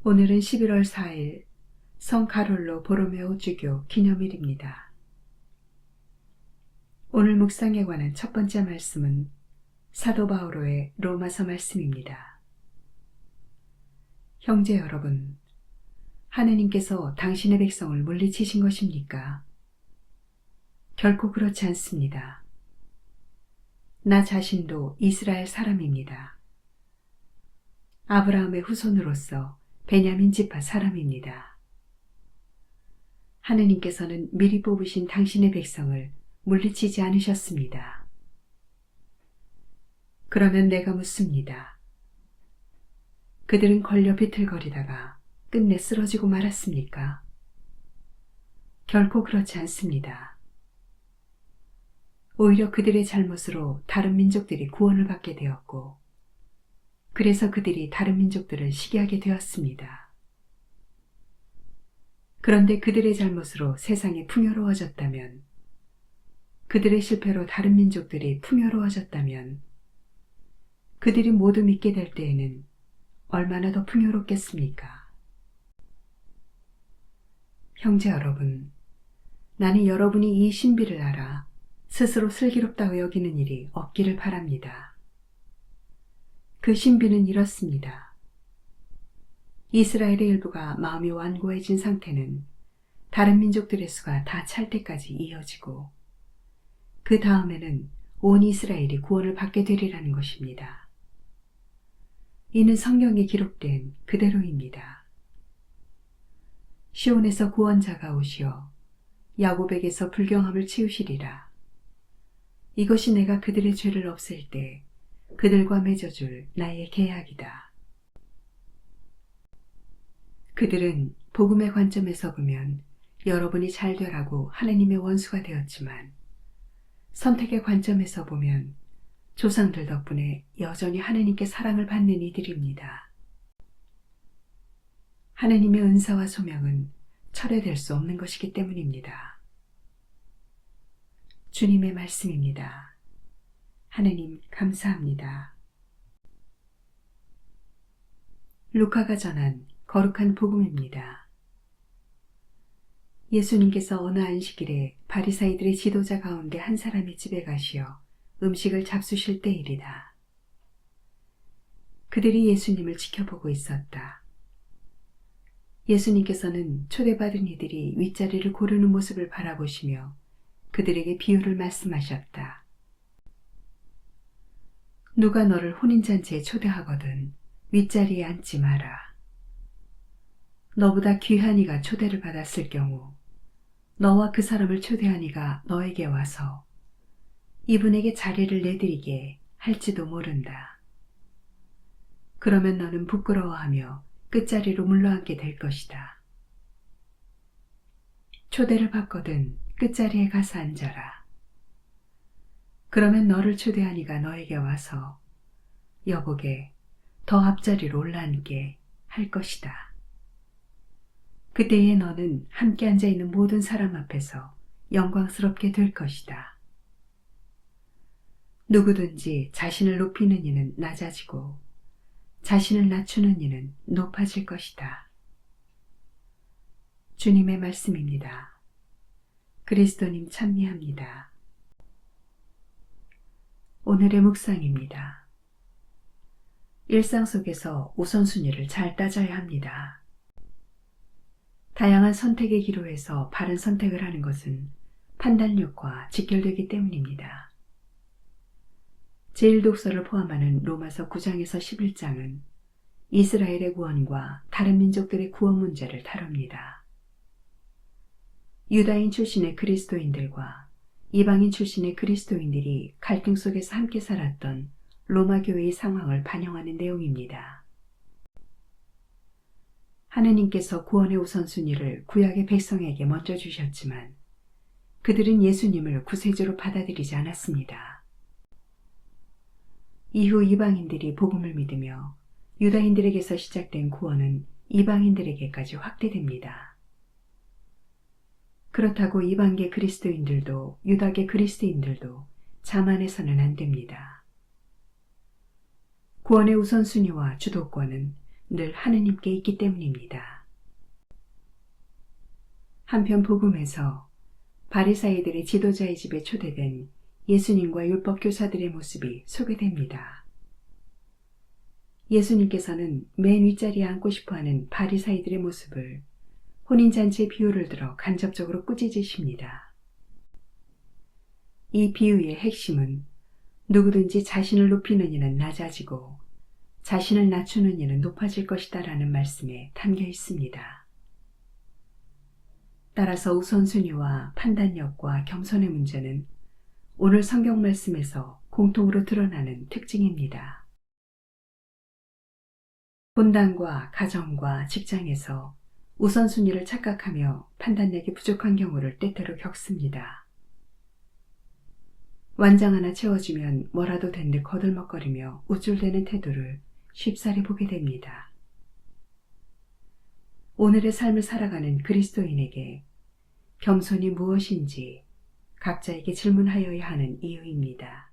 오늘은 11월 4일 성 가롤로 보로메오 주교 기념일입니다. 오늘 묵상에 관한 첫 번째 말씀은 사도 바오로의 로마서 말씀입니다. 형제 여러분, 하느님께서 당신의 백성을 물리치신 것입니까? 결코 그렇지 않습니다. 나 자신도 이스라엘 사람입니다. 아브라함의 후손으로서 베냐민 지파 사람입니다. 하느님께서는 미리 뽑으신 당신의 백성을 물리치지 않으셨습니다. 그러면 내가 묻습니다. 그들은 걸려 비틀거리다가 끝내 쓰러지고 말았습니까? 결코 그렇지 않습니다. 오히려 그들의 잘못으로 다른 민족들이 구원을 받게 되었고, 그래서 그들이 다른 민족들을 시기하게 되었습니다. 그런데 그들의 잘못으로 세상이 풍요로워졌다면, 그들의 실패로 다른 민족들이 풍요로워졌다면, 그들이 모두 믿게 될 때에는 얼마나 더 풍요롭겠습니까? 형제 여러분, 나는 여러분이 이 신비를 알아 스스로 슬기롭다고 여기는 일이 없기를 바랍니다. 그 신비는 이렇습니다. 이스라엘의 일부가 마음이 완고해진 상태는 다른 민족들의 수가 다 찰 때까지 이어지고, 그 다음에는 온 이스라엘이 구원을 받게 되리라는 것입니다. 이는 성경에 기록된 그대로입니다. 시온에서 구원자가 오시어 야곱에게서 불경함을 치우시리라. 이것이 내가 그들의 죄를 없앨 때 그들과 맺어줄 나의 계약이다. 그들은 복음의 관점에서 보면 여러분이 잘 되라고 하느님의 원수가 되었지만, 선택의 관점에서 보면 조상들 덕분에 여전히 하느님께 사랑을 받는 이들입니다. 하느님의 은사와 소명은 철회될 수 없는 것이기 때문입니다. 주님의 말씀입니다. 하느님 감사합니다. 루카가 전한 거룩한 복음입니다. 예수님께서 어느 안식일에 바리사이들의 지도자 가운데 한 사람의 집에 가시어 음식을 잡수실 때일이다. 그들이 예수님을 지켜보고 있었다. 예수님께서는 초대받은 이들이 윗자리를 고르는 모습을 바라보시며 그들에게 비유를 말씀하셨다. 누가 너를 혼인잔치에 초대하거든 윗자리에 앉지 마라. 너보다 귀한 이가 초대를 받았을 경우 너와 그 사람을 초대한 이가 너에게 와서 이분에게 자리를 내드리게 할지도 모른다. 그러면 너는 부끄러워하며 끝자리로 물러앉게 될 것이다. 초대를 받거든 끝자리에 가서 앉아라. 그러면 너를 초대한 이가 너에게 와서 여보게 더 앞자리로 올라앉게 할 것이다. 그때에 너는 함께 앉아있는 모든 사람 앞에서 영광스럽게 될 것이다. 누구든지 자신을 높이는 이는 낮아지고 자신을 낮추는 이는 높아질 것이다. 주님의 말씀입니다. 그리스도님 찬미합니다. 오늘의 묵상입니다. 일상 속에서 우선순위를 잘 따져야 합니다. 다양한 선택의 기로에서 바른 선택을 하는 것은 판단력과 직결되기 때문입니다. 제1독서를 포함하는 로마서 9장에서 11장은 이스라엘의 구원과 다른 민족들의 구원 문제를 다룹니다. 유다인 출신의 그리스도인들과 이방인 출신의 그리스도인들이 갈등 속에서 함께 살았던 로마 교회의 상황을 반영하는 내용입니다. 하느님께서 구원의 우선순위를 구약의 백성에게 먼저 주셨지만 그들은 예수님을 구세주로 받아들이지 않았습니다. 이후 이방인들이 복음을 믿으며 유다인들에게서 시작된 구원은 이방인들에게까지 확대됩니다. 그렇다고 이방계 그리스도인들도 유다계 그리스도인들도 자만해서는 안 됩니다. 구원의 우선순위와 주도권은 늘 하느님께 있기 때문입니다. 한편 복음에서 바리사이들의 지도자의 집에 초대된 예수님과 율법 교사들의 모습이 소개됩니다. 예수님께서는 맨 윗자리에 앉고 싶어하는 바리사이들의 모습을 혼인잔치의 비유를 들어 간접적으로 꾸짖으십니다. 이 비유의 핵심은 누구든지 자신을 높이는 이는 낮아지고 자신을 낮추는 이는 높아질 것이다 라는 말씀에 담겨 있습니다. 따라서 우선순위와 판단력과 겸손의 문제는 오늘 성경 말씀에서 공통으로 드러나는 특징입니다. 본당과 가정과 직장에서 우선순위를 착각하며 판단력이 부족한 경우를 때때로 겪습니다. 완장 하나 채워주면 뭐라도 된 듯 거들먹거리며 우쭐대는 태도를 쉽사리 보게 됩니다. 오늘의 삶을 살아가는 그리스도인에게 겸손이 무엇인지 각자에게 질문하여야 하는 이유입니다.